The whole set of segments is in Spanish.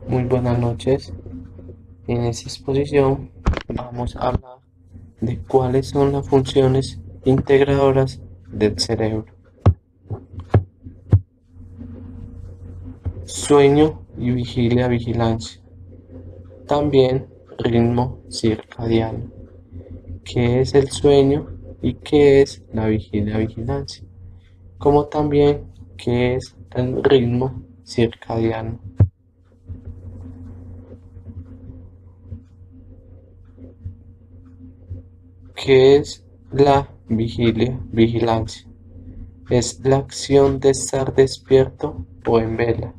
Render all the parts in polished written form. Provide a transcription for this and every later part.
Muy buenas noches. En esta exposición vamos a hablar de cuáles son las funciones integradoras del cerebro. Sueño y vigilancia. También ritmo circadiano. ¿Qué es el sueño y qué es la vigilancia? Como también qué es el ritmo circadiano. ¿Qué es la vigilancia? Es la acción de estar despierto o en vela.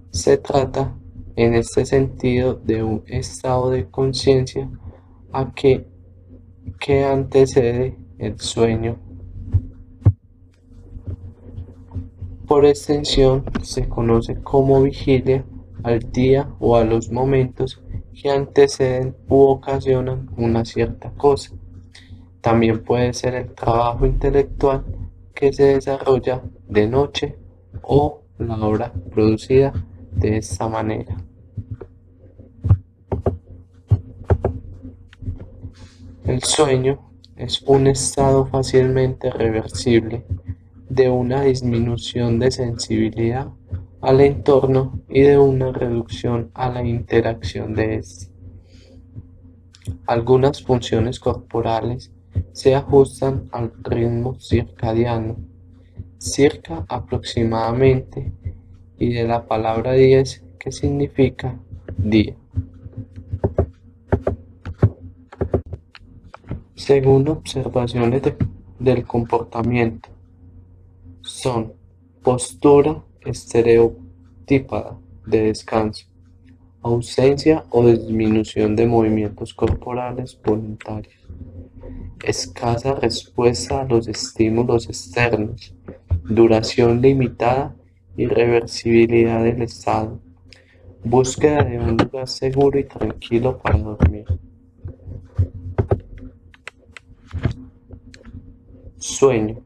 Se trata, en este sentido, de un estado de conciencia a que antecede el sueño. Por extensión, se conoce como vigilia al día o a los momentos que anteceden u ocasionan una cierta cosa. También puede ser el trabajo intelectual que se desarrolla de noche o la obra producida de esta manera. El sueño es un estado fácilmente reversible de una disminución de sensibilidad al entorno y de una reducción a la interacción de este. Algunas funciones corporales se ajustan al ritmo circadiano, circa aproximadamente, y de la palabra 10 que significa día. Según observaciones del comportamiento, son postura estereotipada de descanso, ausencia o disminución de movimientos corporales voluntarios, escasa respuesta a los estímulos externos, duración limitada y reversibilidad del estado, búsqueda de un lugar seguro y tranquilo para dormir. Sueño,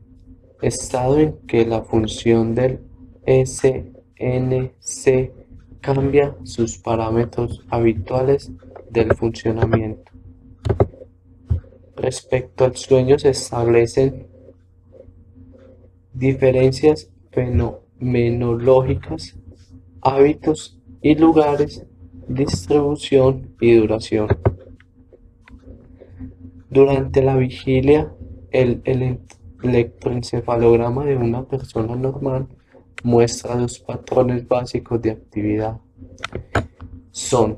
estado en que la función del SNC cambia sus parámetros habituales del funcionamiento. Respecto al sueño se establecen diferencias fenomenológicas, hábitos y lugares, distribución y duración. Durante la vigilia, el electroencefalograma de una persona normal muestra dos patrones básicos de actividad. Son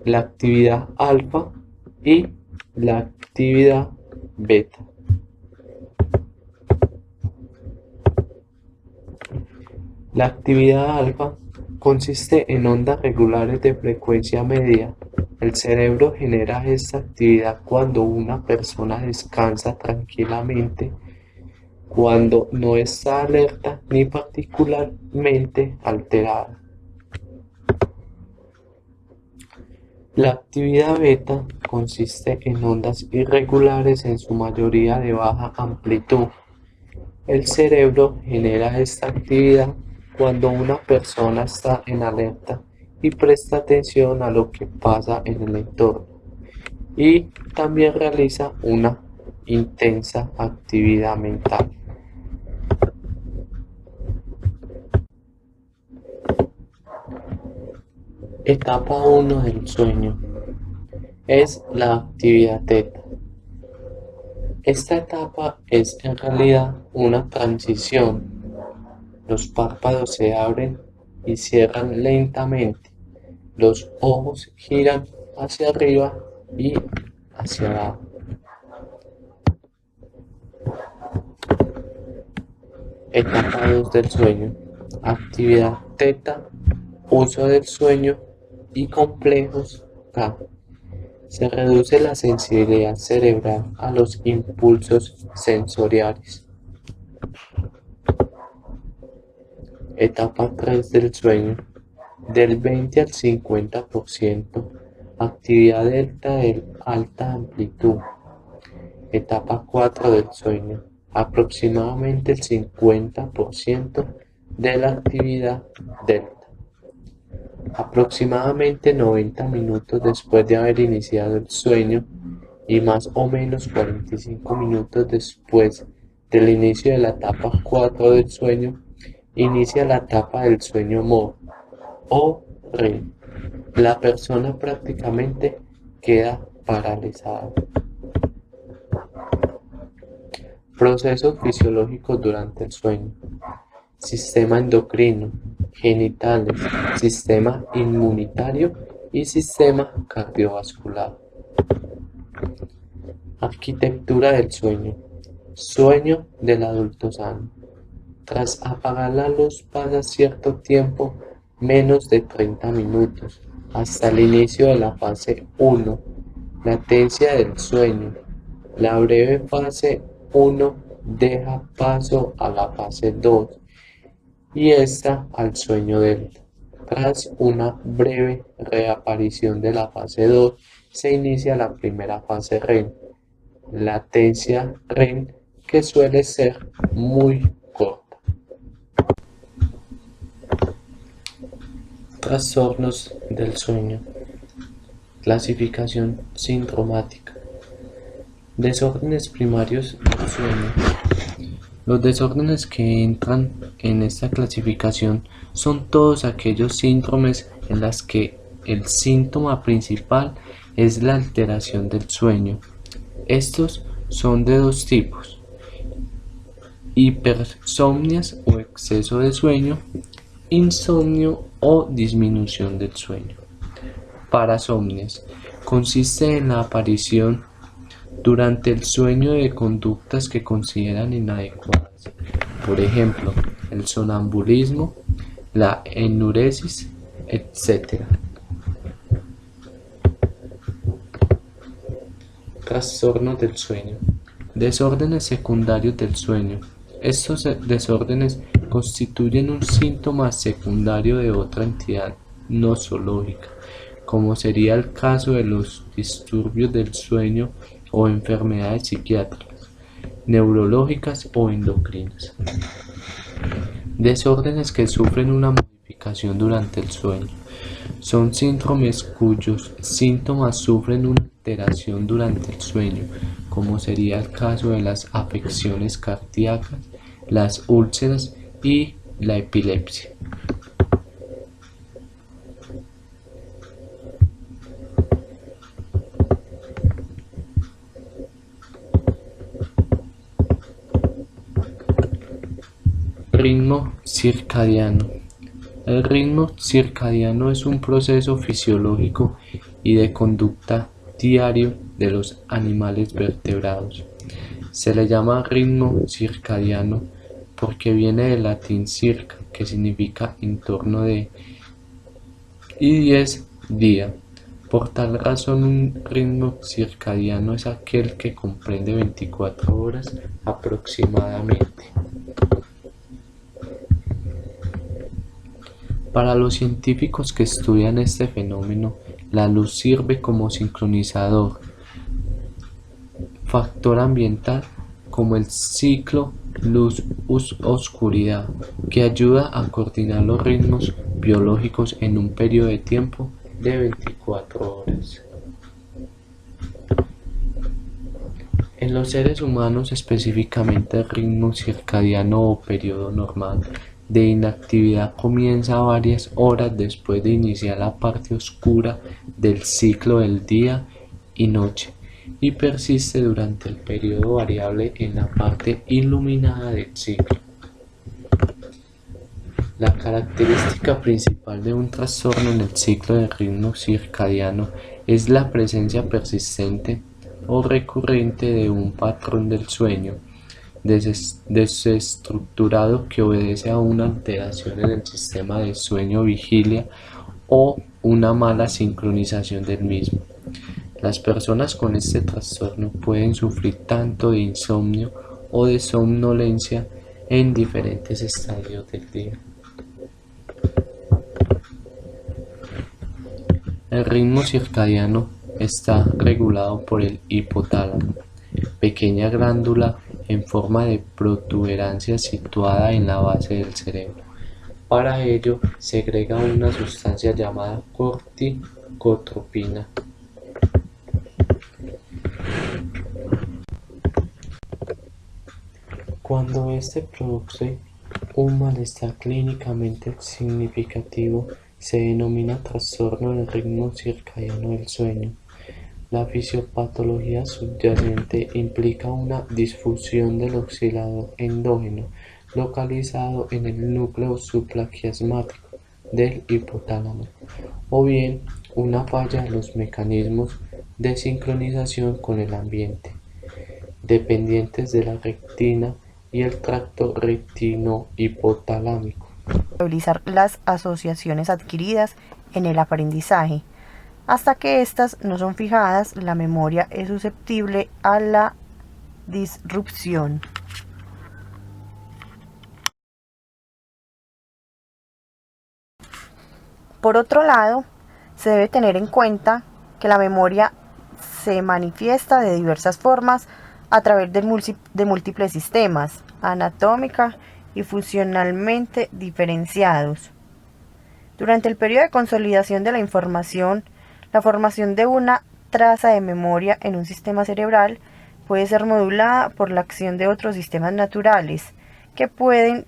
la actividad alfa y la actividad beta. La actividad alfa consiste en ondas regulares de frecuencia media. El cerebro genera esta actividad cuando una persona descansa tranquilamente, cuando no está alerta ni particularmente alterada. La actividad beta consiste en ondas irregulares, en su mayoría de baja amplitud. El cerebro genera esta actividad cuando una persona está en alerta y presta atención a lo que pasa en el entorno, y también realiza una intensa actividad mental. Etapa 1 del sueño es la actividad teta. Esta etapa es en realidad una transición. Los párpados se abren y cierran lentamente. Los ojos giran hacia arriba y hacia abajo. Etapa 2 del sueño. Actividad teta, uso del sueño y complejos K. Se reduce la sensibilidad cerebral a los impulsos sensoriales. Etapa 3 del sueño. Del 20 al 50%. Actividad delta de alta amplitud. Etapa 4 del sueño. Aproximadamente el 50% de la actividad delta. Aproximadamente 90 minutos después de haber iniciado el sueño y más o menos 45 minutos después del inicio de la etapa 4 del sueño, inicia la etapa del sueño MOR o REM. La persona prácticamente queda paralizada. Procesos fisiológicos durante el sueño: sistema endocrino, genitales, sistema inmunitario y sistema cardiovascular. Arquitectura del sueño. Sueño del adulto sano. Tras apagar la luz pasa cierto tiempo, menos de 30 minutos, hasta el inicio de la fase 1, latencia del sueño. La breve fase 1 deja paso a la fase 2 y esta al sueño delta. Tras una breve reaparición de la fase 2, se inicia la primera fase REM, latencia REM, que suele ser muy corta. Trastornos del sueño. Clasificación sindromática. Desórdenes primarios del sueño. Los desórdenes que entran en esta clasificación son todos aquellos síndromes en los que el síntoma principal es la alteración del sueño. Estos son de dos tipos: hipersomnias o exceso de sueño, insomnio o disminución del sueño. Parasomnias consiste en la aparición durante el sueño de conductas que consideran inadecuadas, por ejemplo, el sonambulismo, la enuresis, etc. Trastornos del sueño. Desórdenes secundarios del sueño. Estos desórdenes constituyen un síntoma secundario de otra entidad nosológica, como sería el caso de los disturbios del sueño o enfermedades psiquiátricas, neurológicas o endocrinas. Desórdenes que sufren una modificación durante el sueño. Son síndromes cuyos síntomas sufren una alteración durante el sueño, como sería el caso de las afecciones cardíacas, las úlceras y la epilepsia. Ritmo circadiano. El ritmo circadiano es un proceso fisiológico y de conducta diario de los animales vertebrados. Se le llama ritmo circadiano porque viene del latín circa, que significa en torno de, y 10 día. Por tal razón, un ritmo circadiano es aquel que comprende 24 horas aproximadamente. Para los científicos que estudian este fenómeno, la luz sirve como sincronizador, factor ambiental, como el ciclo luz-oscuridad, que ayuda a coordinar los ritmos biológicos en un periodo de tiempo de 24 horas. En los seres humanos, específicamente, el ritmo circadiano o periodo normal de inactividad comienza varias horas después de iniciar la parte oscura del ciclo del día y noche y persiste durante el periodo variable en la parte iluminada del ciclo. La característica principal de un trastorno en el ciclo del ritmo circadiano es la presencia persistente o recurrente de un patrón del sueño desestructurado que obedece a una alteración en el sistema de sueño-vigilia o una mala sincronización del mismo. Las personas con este trastorno pueden sufrir tanto de insomnio o de somnolencia en diferentes estadios del día. El ritmo circadiano está regulado por el hipotálamo, pequeña glándula en forma de protuberancia situada en la base del cerebro. Para ello, segrega una sustancia llamada corticotropina. Cuando este produce un malestar clínicamente significativo, se denomina trastorno del ritmo circadiano del sueño. La fisiopatología subyacente implica una disfunción del oscilador endógeno localizado en el núcleo supraquiasmático del hipotálamo, o bien una falla de los mecanismos de sincronización con el ambiente, dependientes de la retina y el tracto retino-hipotalámico. Estabilizar las asociaciones adquiridas en el aprendizaje. Hasta que éstas no son fijadas, la memoria es susceptible a la disrupción. Por otro lado, se debe tener en cuenta que la memoria se manifiesta de diversas formas a través de múltiples sistemas, anatómica y funcionalmente diferenciados. Durante el periodo de consolidación de la información, la formación de una traza de memoria en un sistema cerebral puede ser modulada por la acción de otros sistemas naturales, que pueden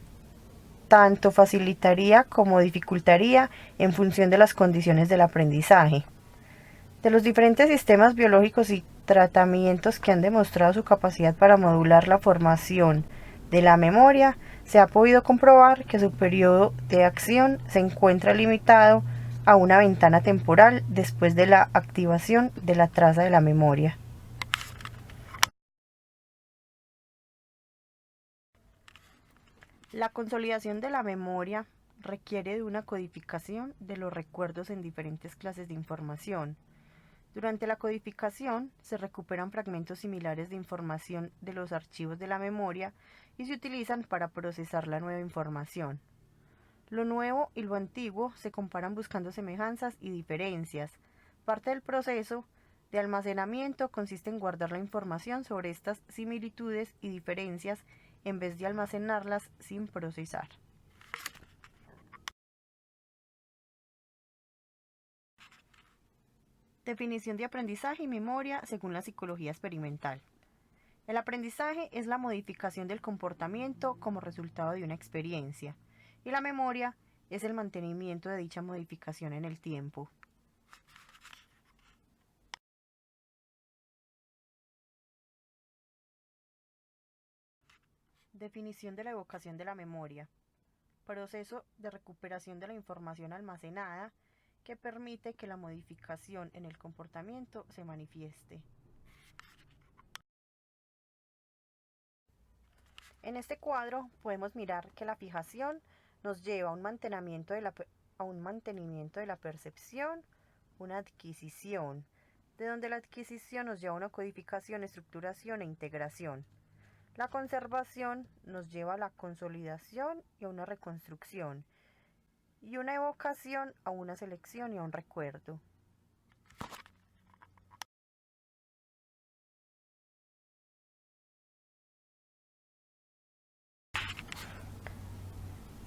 tanto facilitaría como dificultaría en función de las condiciones del aprendizaje. De los diferentes sistemas biológicos y tratamientos que han demostrado su capacidad para modular la formación de la memoria, se ha podido comprobar que su periodo de acción se encuentra limitado a una ventana temporal después de la activación de la traza de la memoria. La consolidación de la memoria requiere de una codificación de los recuerdos en diferentes clases de información. Durante la codificación se recuperan fragmentos similares de información de los archivos de la memoria y se utilizan para procesar la nueva información. Lo nuevo y lo antiguo se comparan buscando semejanzas y diferencias. Parte del proceso de almacenamiento consiste en guardar la información sobre estas similitudes y diferencias en vez de almacenarlas sin procesar. Definición de aprendizaje y memoria según la psicología experimental. El aprendizaje es la modificación del comportamiento como resultado de una experiencia, y la memoria es el mantenimiento de dicha modificación en el tiempo. Definición de la evocación de la memoria. Proceso de recuperación de la información almacenada que permite que la modificación en el comportamiento se manifieste. En este cuadro podemos mirar que la fijación nos lleva a un mantenimiento de la percepción, una adquisición, de donde la adquisición nos lleva a una codificación, estructuración e integración. La conservación nos lleva a la consolidación y a una reconstrucción, y una evocación a una selección y a un recuerdo.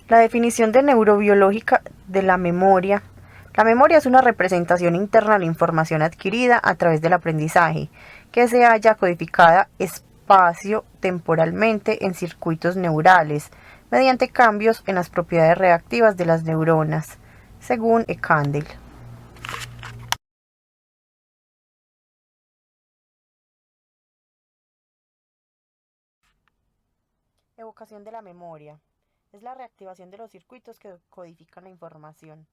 La definición de neurobiológica de la memoria. La memoria es una representación interna de la información adquirida a través del aprendizaje, que se halla codificada espacio-temporalmente en circuitos neurales, mediante cambios en las propiedades reactivas de las neuronas, según E. Candel. Evocación de la memoria. Es la reactivación de los circuitos que codifican la información.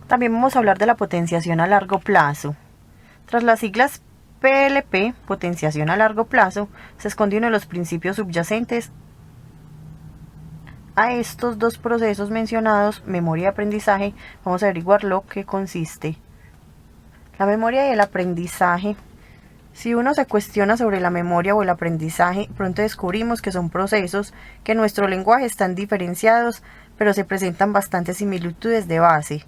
También vamos a hablar de la potenciación a largo plazo. Tras las siglas PLP, potenciación a largo plazo, se esconde uno de los principios subyacentes a estos dos procesos mencionados, memoria y aprendizaje. Vamos a averiguar lo que consiste. La memoria y el aprendizaje. Si uno se cuestiona sobre la memoria o el aprendizaje, pronto descubrimos que son procesos que en nuestro lenguaje están diferenciados, pero se presentan bastantes similitudes de base.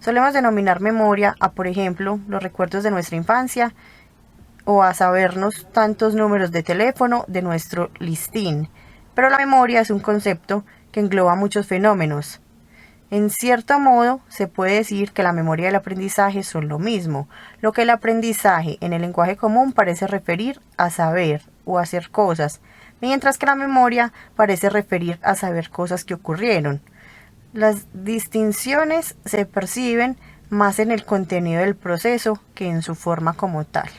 Solemos denominar memoria a, por ejemplo, los recuerdos de nuestra infancia o a sabernos tantos números de teléfono de nuestro listín, Pero la memoria es un concepto que engloba muchos fenómenos. En cierto modo, se puede decir que la memoria y el aprendizaje son lo mismo, lo que el aprendizaje en el lenguaje común parece referir a saber o hacer cosas, mientras que la memoria parece referir a saber cosas que ocurrieron. Las distinciones se perciben más en el contenido del proceso que en su forma como tal.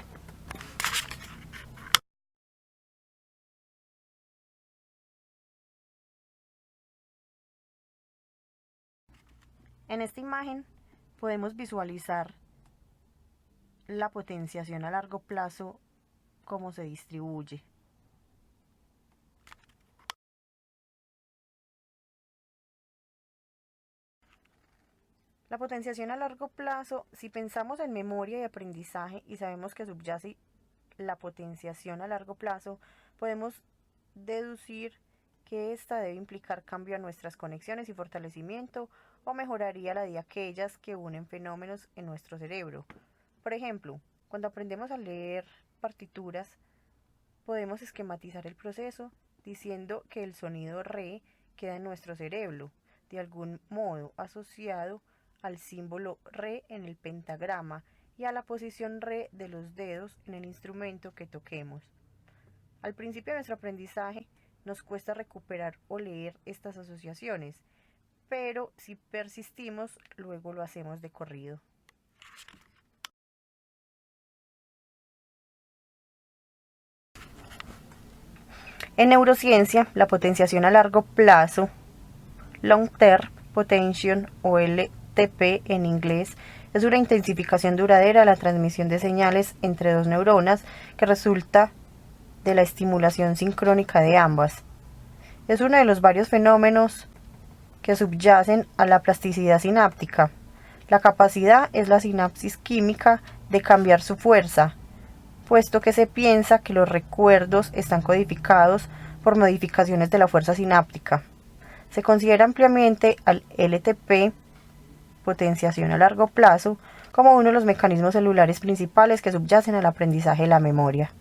En esta imagen podemos visualizar la potenciación a largo plazo, cómo se distribuye. La potenciación a largo plazo, si pensamos en memoria y aprendizaje y sabemos que subyace la potenciación a largo plazo, podemos deducir que esta debe implicar cambio a nuestras conexiones y fortalecimiento o mejoraría la de aquellas que unen fenómenos en nuestro cerebro. Por ejemplo, cuando aprendemos a leer partituras, podemos esquematizar el proceso diciendo que el sonido re queda en nuestro cerebro, de algún modo asociado al símbolo re en el pentagrama y a la posición re de los dedos en el instrumento que toquemos. Al principio de nuestro aprendizaje nos cuesta recuperar o leer estas asociaciones, pero si persistimos, luego lo hacemos de corrido. En neurociencia, la potenciación a largo plazo, Long Term Potentiation o LTP en inglés, es una intensificación duradera de la transmisión de señales entre dos neuronas que resulta de la estimulación sincrónica de ambas. Es uno de los varios fenómenos que subyacen a la plasticidad sináptica. La capacidad es la sinapsis química de cambiar su fuerza, puesto que se piensa que los recuerdos están codificados por modificaciones de la fuerza sináptica. Se considera ampliamente al LTP, potenciación a largo plazo, como uno de los mecanismos celulares principales que subyacen al aprendizaje de la memoria.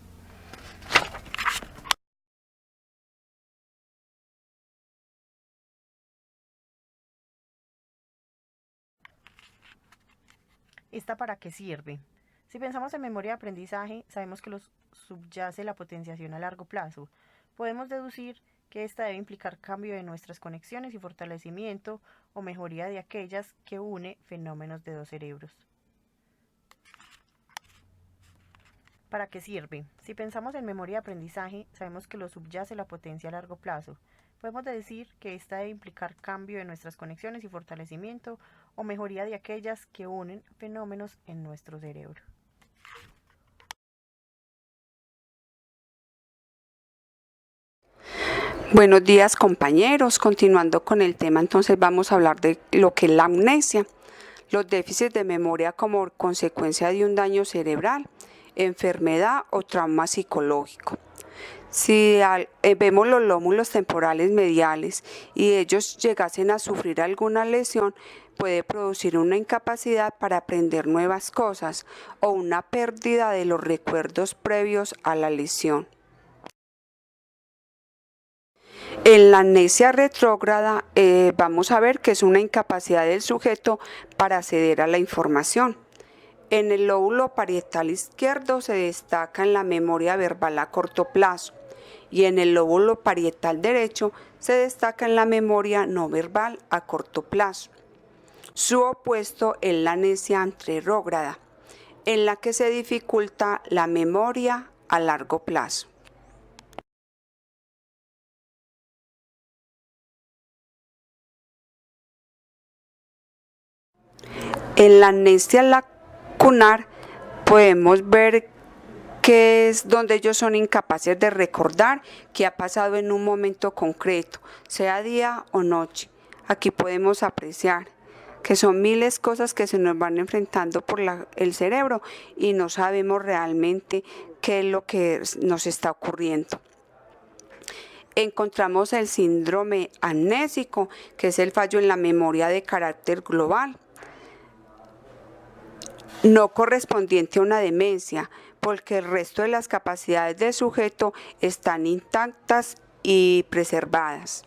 ¿Esta para qué sirve? Si pensamos en memoria de aprendizaje, sabemos que subyace la potenciación a largo plazo. Podemos deducir que esta debe implicar cambio de nuestras conexiones y fortalecimiento o mejoría de aquellas que une fenómenos de dos cerebros. ¿Para qué sirve? Si pensamos en memoria de aprendizaje, sabemos que subyace la potencia a largo plazo. Podemos decir que esta debe implicar cambio de nuestras conexiones y fortalecimiento o mejoría de aquellas que unen fenómenos en nuestro cerebro. Buenos días, compañeros. Continuando con el tema, entonces vamos a hablar de lo que es la amnesia, los déficits de memoria como consecuencia de un daño cerebral, enfermedad o trauma psicológico. Si vemos los lóbulos temporales mediales y ellos llegasen a sufrir alguna lesión, puede producir una incapacidad para aprender nuevas cosas o una pérdida de los recuerdos previos a la lesión. En la amnesia retrógrada vamos a ver que es una incapacidad del sujeto para acceder a la información. En el lóbulo parietal izquierdo se destaca en la memoria verbal a corto plazo y en el lóbulo parietal derecho se destaca en la memoria no verbal a corto plazo. Su opuesto es la amnesia retrógrada, en la que se dificulta la memoria a largo plazo. En la amnesia lacunar podemos ver que es donde ellos son incapaces de recordar qué ha pasado en un momento concreto, sea día o noche. Aquí podemos apreciar que son miles de cosas que se nos van enfrentando por el cerebro y no sabemos realmente qué es lo que nos está ocurriendo. Encontramos el síndrome amnésico, que es el fallo en la memoria de carácter global, no correspondiente a una demencia, porque el resto de las capacidades del sujeto están intactas, y preservadas.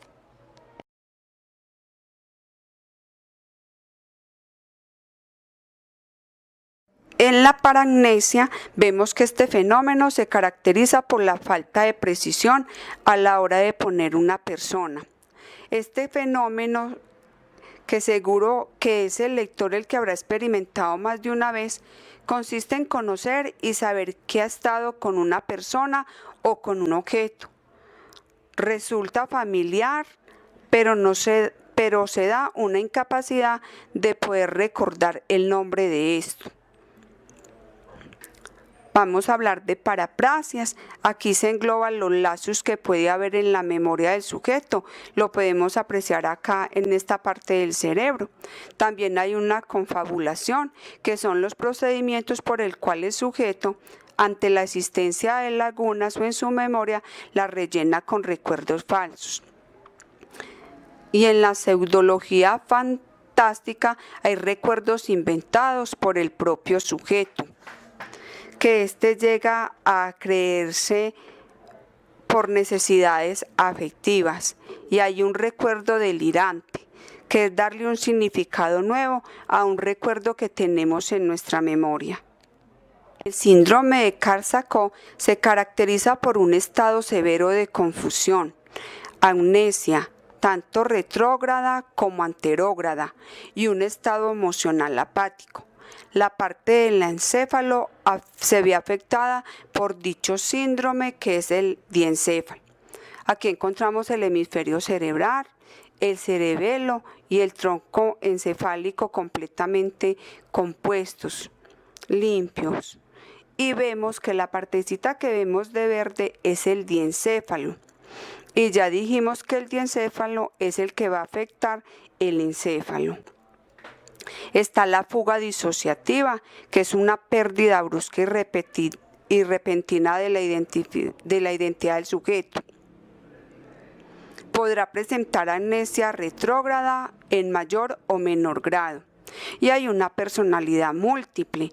En la paramnesia vemos que este fenómeno se caracteriza por la falta de precisión a la hora de poner una persona. Este fenómeno, que seguro que es el lector el que habrá experimentado más de una vez, consiste en conocer y saber que ha estado con una persona o con un objeto. Resulta familiar, pero se da una incapacidad de poder recordar el nombre de esto. Vamos a hablar de paraprasias. Aquí se engloban los lazos que puede haber en la memoria del sujeto. Lo podemos apreciar acá en esta parte del cerebro. También hay una confabulación, que son los procedimientos por el cual el sujeto, ante la existencia de lagunas o en su memoria, la rellena con recuerdos falsos. Y en la pseudología fantástica hay recuerdos inventados por el propio sujeto, que éste llega a creerse por necesidades afectivas, y hay un recuerdo delirante, que es darle un significado nuevo a un recuerdo que tenemos en nuestra memoria. El síndrome de Korsakoff se caracteriza por un estado severo de confusión, amnesia, tanto retrógrada como anterógrada, y un estado emocional apático. La parte del encéfalo se ve afectada por dicho síndrome, que es el diencéfalo. Aquí encontramos el hemisferio cerebral, el cerebelo y el tronco encefálico completamente compuestos, limpios. Y vemos que la partecita que vemos de verde es el diencéfalo. Y ya dijimos que el diencéfalo es el que va a afectar el encéfalo. Está la fuga disociativa, que es una pérdida brusca y repentina de la identidad del sujeto. Podrá presentar amnesia retrógrada en mayor o menor grado. Y hay una personalidad múltiple,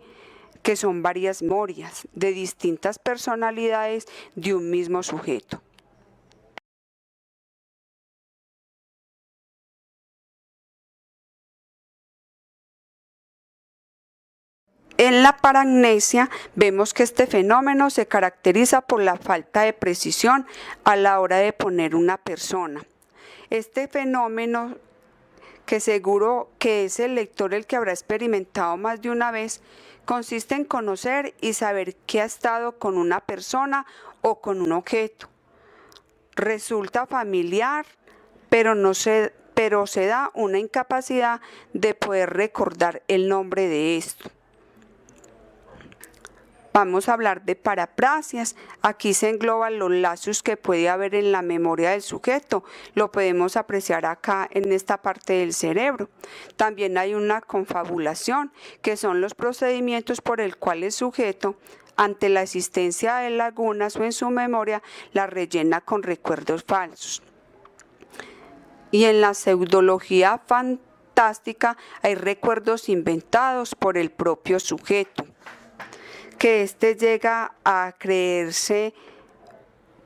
que son varias memorias de distintas personalidades de un mismo sujeto. En la paramnesia vemos que este fenómeno se caracteriza por la falta de precisión a la hora de poner una persona. Este fenómeno, que seguro que es el lector el que habrá experimentado más de una vez, consiste en conocer y saber que ha estado con una persona o con un objeto. Resulta familiar, pero se da una incapacidad de poder recordar el nombre de esto. Vamos a hablar de paraprasias. Aquí se engloban los lazos que puede haber en la memoria del sujeto. Lo podemos apreciar acá en esta parte del cerebro. También hay una confabulación, que son los procedimientos por el cual el sujeto, ante la existencia de lagunas o en su memoria, la rellena con recuerdos falsos. Y en la pseudología fantástica hay recuerdos inventados por el propio sujeto, que éste llega a creerse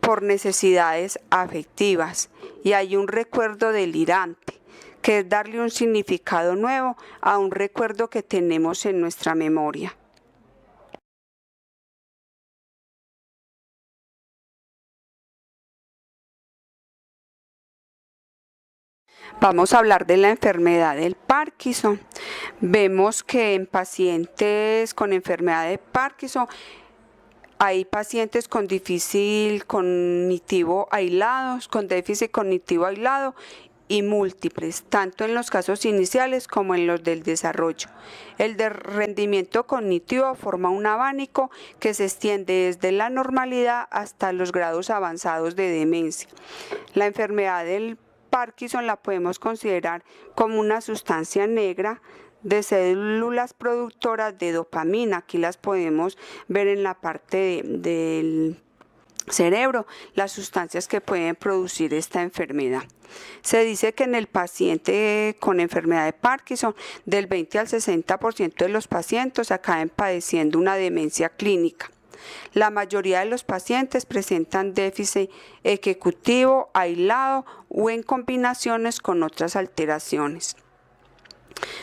por necesidades afectivas, y hay un recuerdo delirante, que es darle un significado nuevo a un recuerdo que tenemos en nuestra memoria. Vamos a hablar de la enfermedad del Parkinson. Vemos que en pacientes con enfermedad de Parkinson hay pacientes con déficit cognitivo aislados, y múltiples, tanto en los casos iniciales como en los del desarrollo. El de rendimiento cognitivo forma un abanico que se extiende desde la normalidad hasta los grados avanzados de demencia. La enfermedad del Parkinson la podemos considerar como una sustancia negra de células productoras de dopamina. Aquí las podemos ver en la parte del cerebro, las sustancias que pueden producir esta enfermedad. Se dice que en el paciente con enfermedad de Parkinson, del 20 al 60% de los pacientes acaban padeciendo una demencia clínica. La mayoría de los pacientes presentan déficit ejecutivo aislado o en combinaciones con otras alteraciones.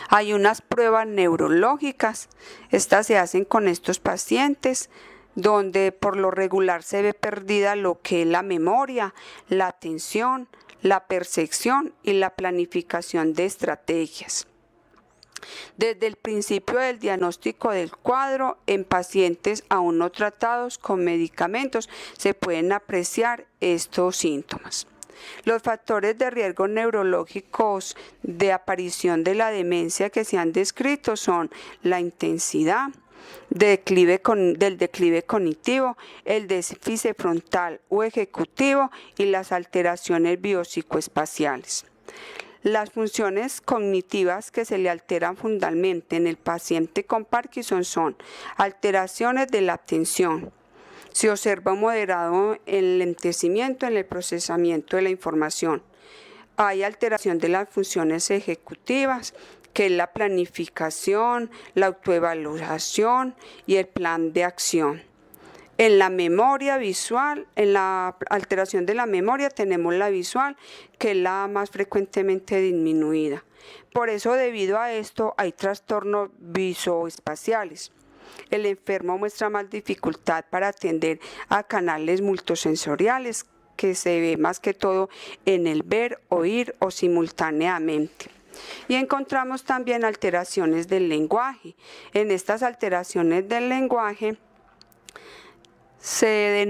Hay unas pruebas neurológicas, estas se hacen con estos pacientes, donde por lo regular se ve perdida lo que es la memoria, la atención, la percepción y la planificación de estrategias. Desde el principio del diagnóstico del cuadro, en pacientes aún no tratados con medicamentos, se pueden apreciar estos síntomas. Los factores de riesgo neurológicos de aparición de la demencia que se han descrito son la intensidad del declive cognitivo, el déficit frontal o ejecutivo y las alteraciones biopsicoespaciales. Las funciones cognitivas que se le alteran fundamentalmente en el paciente con Parkinson son alteraciones de la atención. Se observa un moderado enlentecimiento en el procesamiento de la información. Hay alteración de las funciones ejecutivas, que es la planificación, la autoevaluación y el plan de acción. En la memoria visual, en la alteración de la memoria tenemos la visual, que es la más frecuentemente disminuida. Por eso, debido a esto, hay trastornos visoespaciales. El enfermo muestra más dificultad para atender a canales multisensoriales, que se ve más que todo en el ver, oír o simultáneamente. Y encontramos también alteraciones del lenguaje. En estas alteraciones del lenguaje se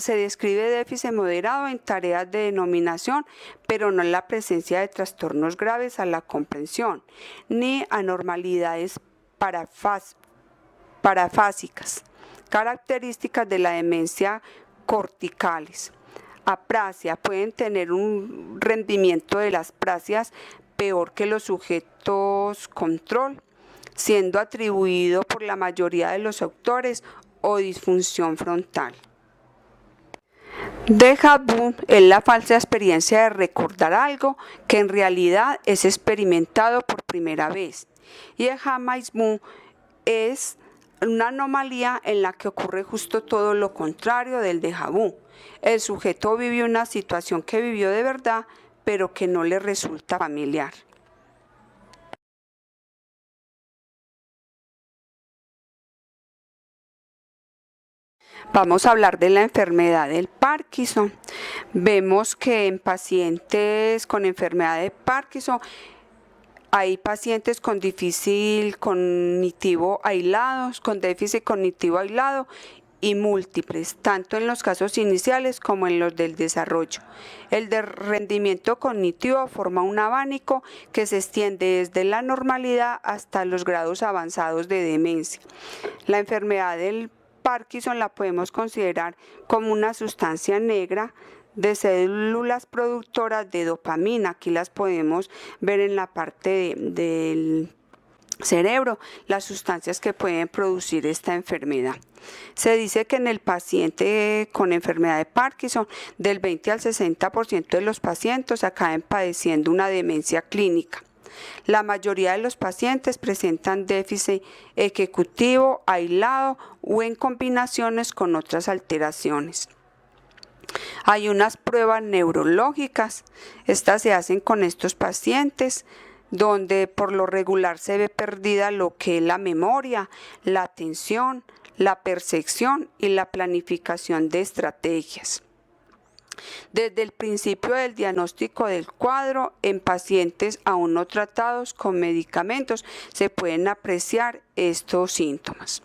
describe déficit moderado en tareas de denominación, pero no en la presencia de trastornos graves a la comprensión, ni anormalidades parafásicas, características de la demencia corticales. Aprasia, pueden tener un rendimiento de las prasias peor que los sujetos control, siendo atribuido por la mayoría de los autores o disfunción frontal. Déjà vu es la falsa experiencia de recordar algo que en realidad es experimentado por primera vez. Y el jamais vu es una anomalía en la que ocurre justo todo lo contrario del déjà vu. El sujeto vivió una situación que vivió de verdad, pero que no le resulta familiar. Vamos a hablar de la enfermedad del Parkinson. Vemos que en pacientes con enfermedad de Parkinson hay pacientes con déficit cognitivo aislados, con déficit cognitivo aislado y múltiples, tanto en los casos iniciales como en los del desarrollo. El de rendimiento cognitivo forma un abanico que se extiende desde la normalidad hasta los grados avanzados de demencia. La enfermedad del Parkinson la podemos considerar como una sustancia negra de células productoras de dopamina. Aquí las podemos ver en la parte del cerebro, las sustancias que pueden producir esta enfermedad. Se dice que en el paciente con enfermedad de Parkinson, del 20 al 60% de los pacientes acaban padeciendo una demencia clínica. La mayoría de los pacientes presentan déficit ejecutivo aislado o en combinaciones con otras alteraciones. Hay unas pruebas neurológicas, estas se hacen con estos pacientes, donde por lo regular se ve perdida lo que es la memoria, la atención, la percepción y la planificación de estrategias. Desde el principio del diagnóstico del cuadro, en pacientes aún no tratados con medicamentos, se pueden apreciar estos síntomas.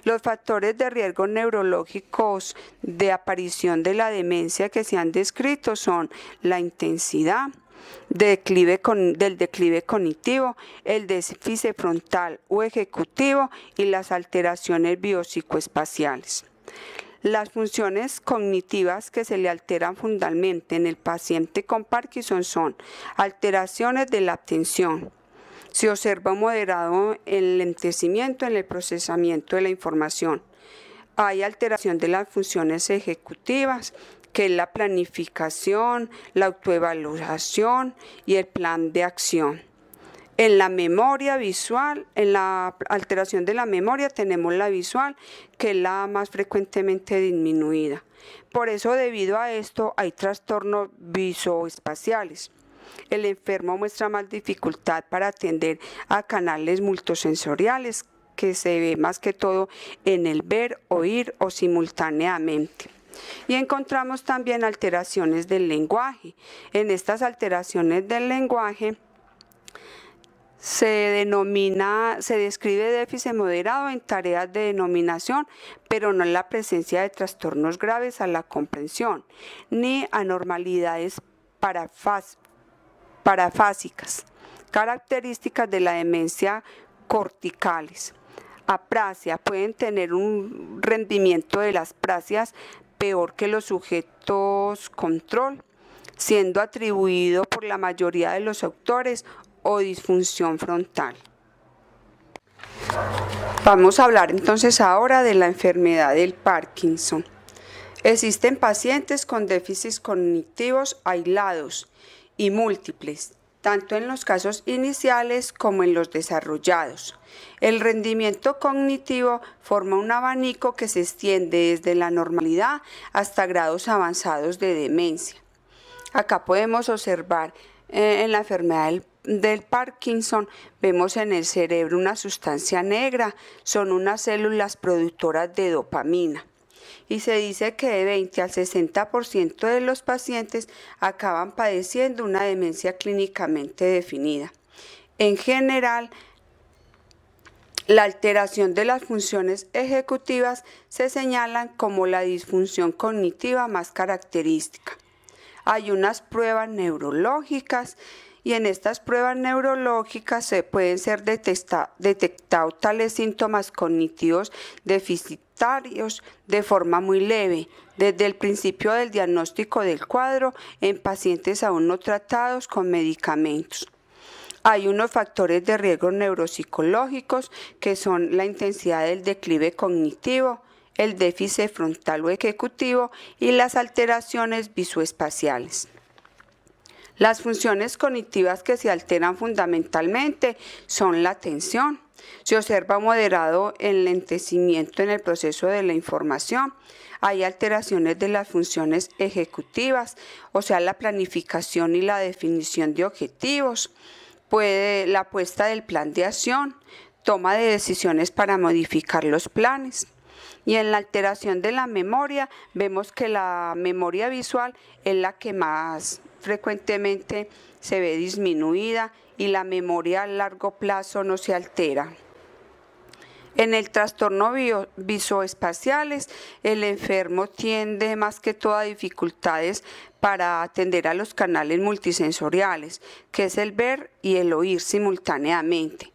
Los factores de riesgo neurológicos de aparición de la demencia que se han descrito son la intensidad del declive cognitivo, el déficit frontal o ejecutivo y las alteraciones biopsicoespaciales. Las funciones cognitivas que se le alteran fundamentalmente en el paciente con Parkinson son alteraciones de la atención. Se observa un moderado enlentecimiento en el procesamiento de la información. Hay alteración de las funciones ejecutivas, que es la planificación, la autoevaluación y el plan de acción. En la memoria visual, en la alteración de la memoria tenemos la visual, que es la más frecuentemente disminuida. Por eso, debido a esto, hay trastornos visoespaciales. El enfermo muestra más dificultad para atender a canales multisensoriales, que se ve más que todo en el ver, oír o simultáneamente. Y encontramos también alteraciones del lenguaje. En estas alteraciones del lenguaje se describe déficit moderado en tareas de denominación, pero no en la presencia de trastornos graves a la comprensión, ni anormalidades parafásicas, características de la demencia corticales. Aprasia, pueden tener un rendimiento de las prasias peor que los sujetos control, siendo atribuido por la mayoría de los autores o disfunción frontal. Vamos a hablar entonces ahora de la enfermedad del Parkinson. Existen pacientes con déficits cognitivos aislados y múltiples, tanto en los casos iniciales como en los desarrollados. El rendimiento cognitivo forma un abanico que se extiende desde la normalidad hasta grados avanzados de demencia. Acá podemos observar en la enfermedad del Parkinson, vemos en el cerebro una sustancia negra, son unas células productoras de dopamina. Y se dice que de 20 al 60% de los pacientes acaban padeciendo una demencia clínicamente definida. En general, la alteración de las funciones ejecutivas se señalan como la disfunción cognitiva más característica. Hay unas pruebas neurológicas y en estas pruebas neurológicas se pueden ser detectados tales síntomas cognitivos deficitarios de forma muy leve, desde el principio del diagnóstico del cuadro en pacientes aún no tratados con medicamentos. Hay unos factores de riesgo neuropsicológicos que son la intensidad del declive cognitivo, el déficit frontal o ejecutivo y las alteraciones visoespaciales. Las funciones cognitivas que se alteran fundamentalmente son la atención. Se observa moderado enlentecimiento en el proceso de la información. Hay alteraciones de las funciones ejecutivas, o sea, la planificación y la definición de objetivos. La puesta del plan de acción, toma de decisiones para modificar los planes. Y en la alteración de la memoria, vemos que la memoria visual es la que más frecuentemente se ve disminuida y la memoria a largo plazo no se altera. En el trastorno visoespaciales, el enfermo tiende más que todo a dificultades para atender a los canales multisensoriales, que es el ver y el oír simultáneamente,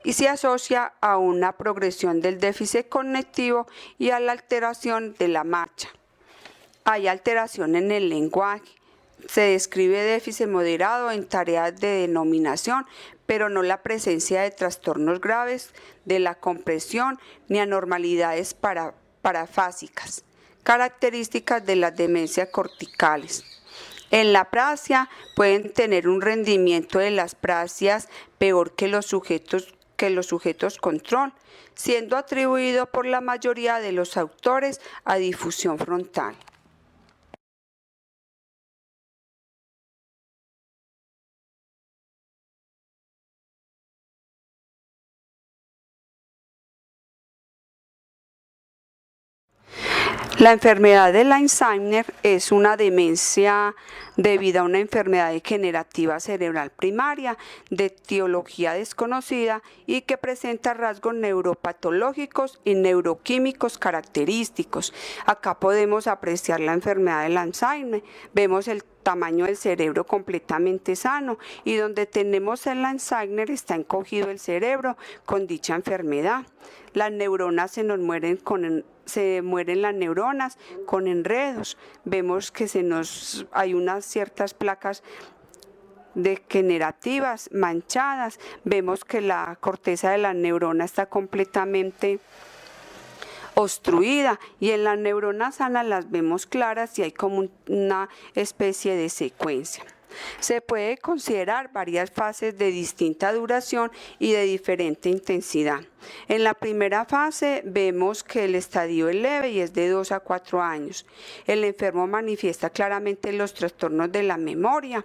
y se asocia a una progresión del déficit cognitivo y a la alteración de la marcha. Hay alteración en el lenguaje. Se describe déficit moderado en tareas de denominación, pero no la presencia de trastornos graves de la comprensión ni anormalidades parafásicas, características de las demencias corticales. En la aprasia pueden tener un rendimiento de las prasias peor que los sujetos control, siendo atribuido por la mayoría de los autores a difusión frontal. La enfermedad de Alzheimer es una demencia debido a una enfermedad degenerativa cerebral primaria de etiología desconocida y que presenta rasgos neuropatológicos y neuroquímicos característicos. Acá podemos apreciar la enfermedad del Alzheimer. Vemos el tamaño del cerebro completamente sano y donde tenemos el Alzheimer está encogido el cerebro con dicha enfermedad. Las neuronas se mueren las neuronas con enredos. Vemos que hay unas ciertas placas degenerativas manchadas. Vemos que la corteza de la neurona está completamente obstruida y en las neuronas sanas las vemos claras y hay como una especie de secuencia. Se puede considerar varias fases de distinta duración y de diferente intensidad. En la primera fase vemos que el estadio es leve y es de 2 a 4 años. El enfermo manifiesta claramente los trastornos de la memoria,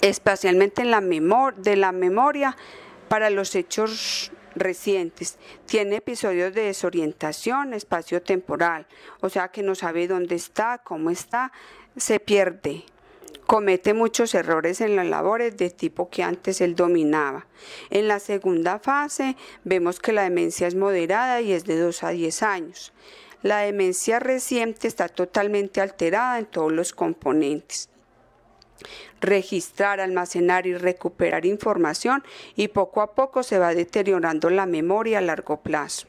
especialmente en la memoria para los hechos recientes. Tiene episodios de desorientación espacio-temporal, o sea que no sabe dónde está, cómo está, se pierde. Comete muchos errores en las labores de tipo que antes él dominaba. En la segunda fase vemos que la demencia es moderada y es de 2 a 10 años. La demencia reciente está totalmente alterada en todos los componentes. Registrar, almacenar y recuperar información y poco a poco se va deteriorando la memoria a largo plazo.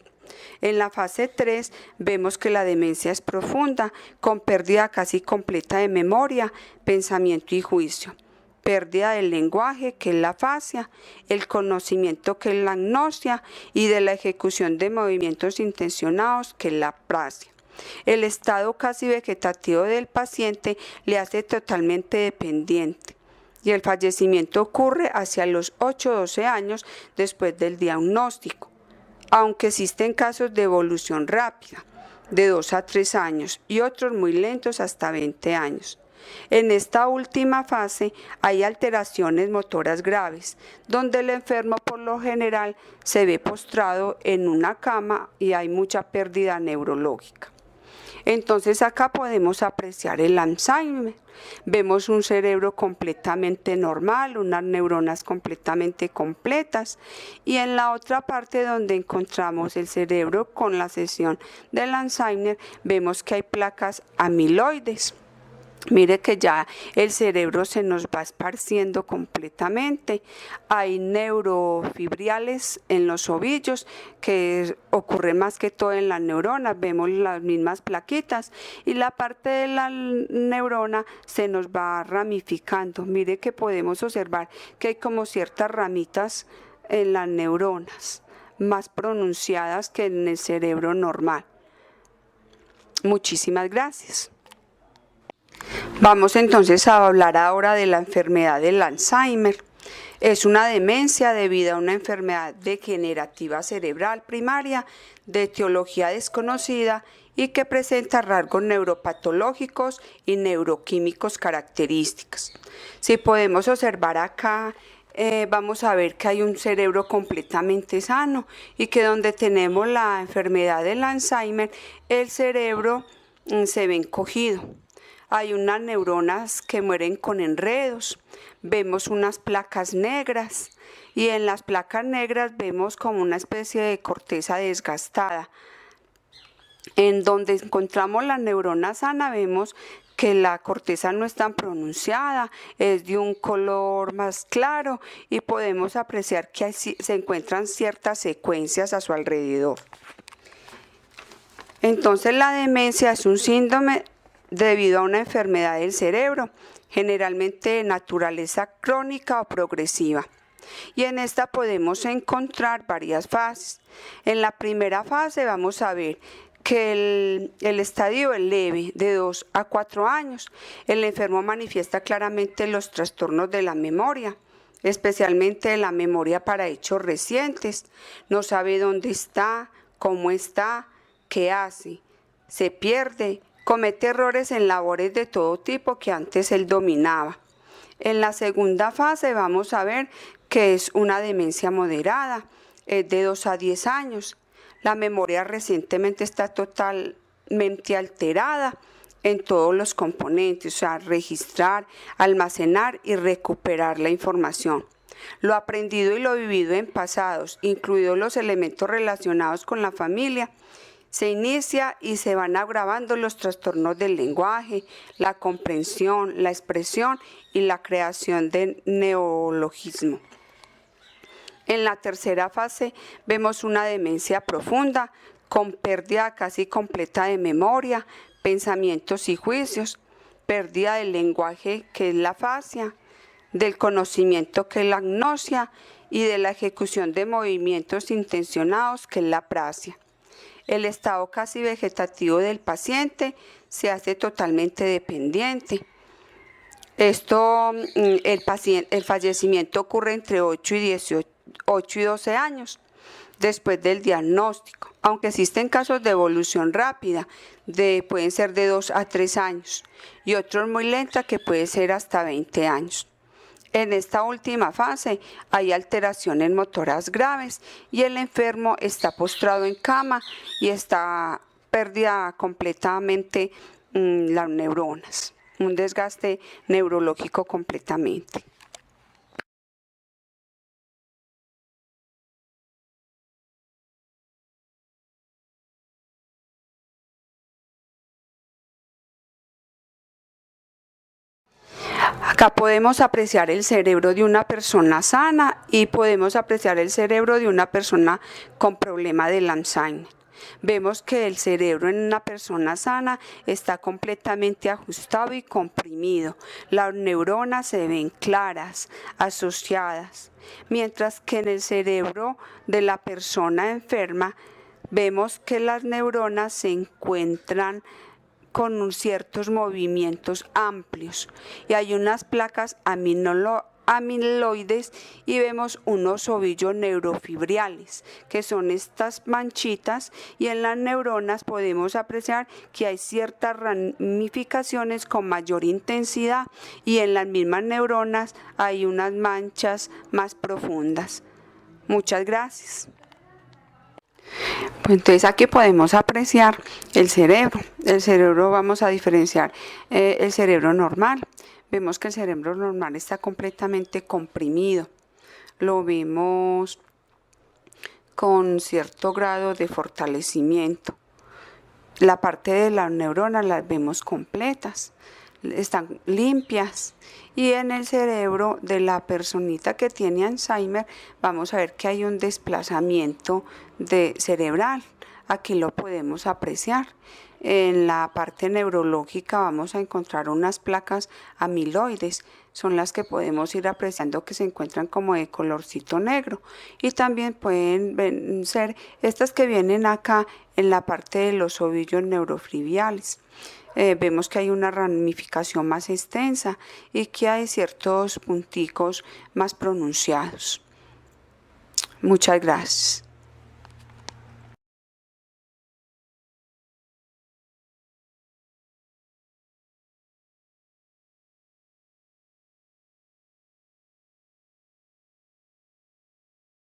En la fase 3 vemos que la demencia es profunda, con pérdida casi completa de memoria, pensamiento y juicio, pérdida del lenguaje, que es la afasia, el conocimiento, que es la agnosia, y de la ejecución de movimientos intencionados, que es la aprasia. El estado casi vegetativo del paciente le hace totalmente dependiente y el fallecimiento ocurre hacia los 8 o 12 años después del diagnóstico, aunque existen casos de evolución rápida, de 2 a 3 años y otros muy lentos hasta 20 años. En esta última fase hay alteraciones motoras graves, donde el enfermo por lo general se ve postrado en una cama y hay mucha pérdida neurológica. Entonces acá podemos apreciar el Alzheimer. Vemos un cerebro completamente normal, unas neuronas completamente completas, y en la otra parte donde encontramos el cerebro con la sección del Alzheimer vemos que hay placas amiloides. Mire que ya el cerebro se nos va esparciendo completamente. Hay neurofibriales en los ovillos, que ocurre más que todo en las neuronas. Vemos las mismas plaquitas y la parte de la neurona se nos va ramificando. Mire que podemos observar que hay como ciertas ramitas en las neuronas, más pronunciadas que en el cerebro normal. Muchísimas gracias. Vamos entonces a hablar ahora de la enfermedad del Alzheimer. Es una demencia debido a una enfermedad degenerativa cerebral primaria de etiología desconocida y que presenta rasgos neuropatológicos y neuroquímicos características. Si podemos observar acá, vamos a ver que hay un cerebro completamente sano y que donde tenemos la enfermedad del Alzheimer, el cerebro se ve encogido. Hay unas neuronas que mueren con enredos, vemos unas placas negras y en las placas negras vemos como una especie de corteza desgastada. En donde encontramos la neurona sana vemos que la corteza no es tan pronunciada, es de un color más claro y podemos apreciar que se encuentran ciertas secuencias a su alrededor. Entonces la demencia es un síndrome debido a una enfermedad del cerebro, generalmente de naturaleza crónica o progresiva. Y en esta podemos encontrar varias fases. En la primera fase vamos a ver que el estadio es leve, de 2 a 4 años. El enfermo manifiesta claramente los trastornos de la memoria, especialmente de la memoria para hechos recientes. No sabe dónde está, cómo está, qué hace, se pierde, comete errores en labores de todo tipo que antes él dominaba. En la segunda fase vamos a ver que es una demencia moderada, es de 2 a 10 años. La memoria recientemente está totalmente alterada en todos los componentes, o sea, registrar, almacenar y recuperar la información. Lo aprendido y lo vivido en pasados, incluidos los elementos relacionados con la familia, se inicia y se van agravando los trastornos del lenguaje, la comprensión, la expresión y la creación de neologismo. En la tercera fase vemos una demencia profunda con pérdida casi completa de memoria, pensamientos y juicios, pérdida del lenguaje que es la afasia, del conocimiento que es la agnosia y de la ejecución de movimientos intencionados que es la aprasia. El estado casi vegetativo del paciente se hace totalmente dependiente. El fallecimiento ocurre entre 8 y 12 años después del diagnóstico, aunque existen casos de evolución rápida, pueden ser de 2 a 3 años, y otros muy lenta que puede ser hasta 20 años. En esta última fase hay alteraciones motoras graves y el enfermo está postrado en cama y está perdida completamente las neuronas, un desgaste neurológico completamente. Acá podemos apreciar el cerebro de una persona sana y podemos apreciar el cerebro de una persona con problema del Alzheimer. Vemos que el cerebro en una persona sana está completamente ajustado y comprimido. Las neuronas se ven claras, asociadas, mientras que en el cerebro de la persona enferma vemos que las neuronas se encuentran con ciertos movimientos amplios y hay unas placas amiloides y vemos unos ovillos neurofibriales, que son estas manchitas, y en las neuronas podemos apreciar que hay ciertas ramificaciones con mayor intensidad y en las mismas neuronas hay unas manchas más profundas. Muchas gracias. Pues entonces aquí podemos apreciar el cerebro. El cerebro vamos a diferenciar el cerebro normal. Vemos que el cerebro normal está completamente comprimido. Lo vemos con cierto grado de fortalecimiento. La parte de las neuronas las vemos completas, están limpias. Y en el cerebro de la personita que tiene Alzheimer vamos a ver que hay un desplazamiento cerebral. Aquí lo podemos apreciar. En la parte neurológica vamos a encontrar unas placas amiloides, son las que podemos ir apreciando que se encuentran como de colorcito negro, y también pueden ser estas que vienen acá en la parte de los ovillos neurofibriales. Vemos que hay una ramificación más extensa y que hay ciertos punticos más pronunciados. Muchas gracias.